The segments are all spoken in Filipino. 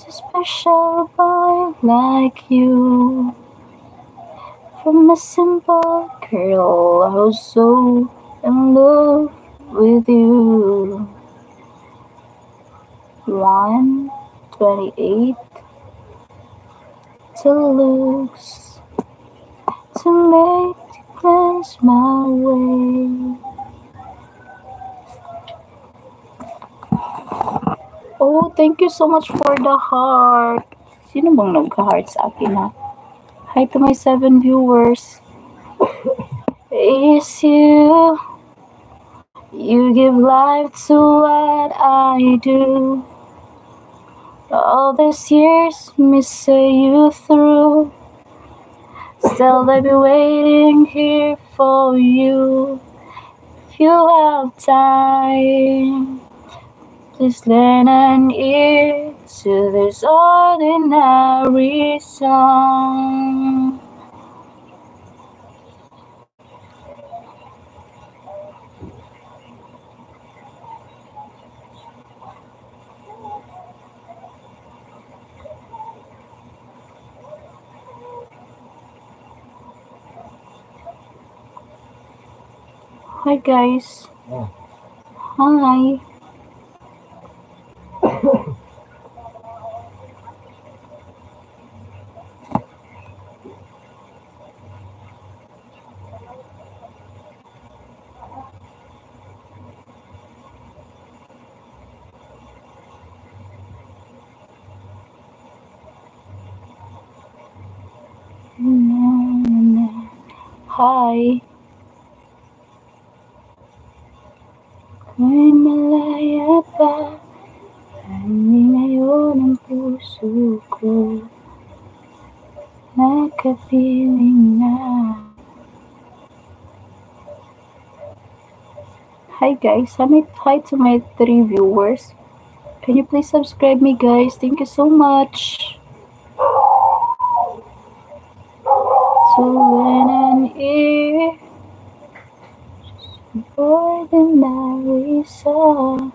a special boy like you. From a simple girl, I was so in love with you. 1:28 to looks to make the cleanse my way. Oh, thank you so much for the heart. Sino bang nagka-heart sa akin ha? Hi to my 7 viewers. It's you. You give life to what I do. All these years, me say you through. Still, I'll be waiting here for you. If you have time, please lend an ear to this ordinary song. Hi guys. Hi. Hi. Ako'y malaya pa, hindi ngayon ang puso ko nakapiling na. Hi guys, hi to my 3 viewers. Can you please subscribe me guys? Thank you so much. So when an ear ordinary song.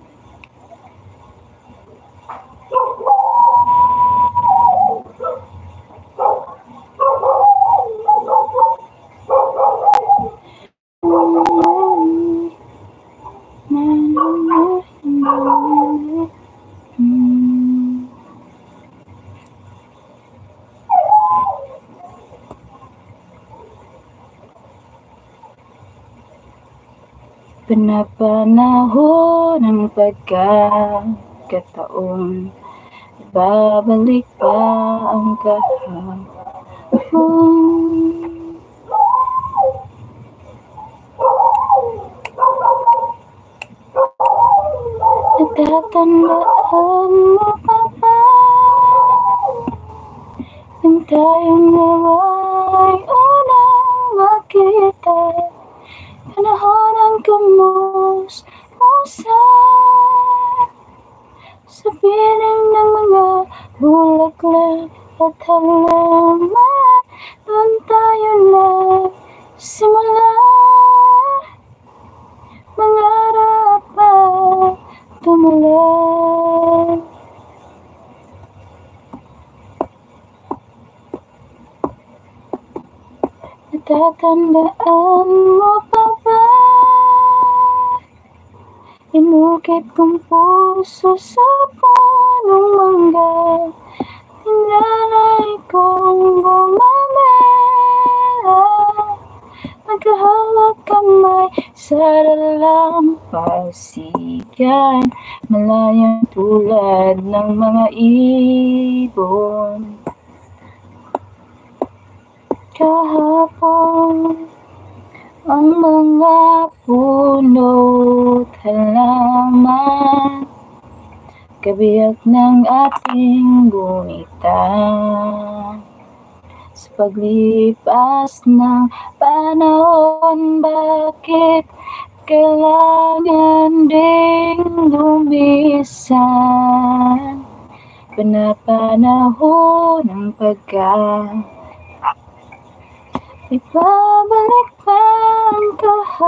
Panapanahon ng pagkakataon, babalik pa ang kahapon. Natatandaan mo pa ba nang tayong dalawa'y unang magkita? Panahon ang kamusmusan sa piling ng mga bulaklak at halaman. Doon tayo nagsimula, mangarap at tumulan. Natatandaan mo pa ba? Inukit kong puso sa punong mangga, tinanay kong bumamela, magkahawak kamay sa dalampasigan, malayang tulad ng mga ibon. Kahapon ang mga puno't halaman, kabiyak ng ating gumita. Sa paglipas ng panahon, bakit kailangan ding lumisan? Panapanahon ng ibabalik pa ang kahapon.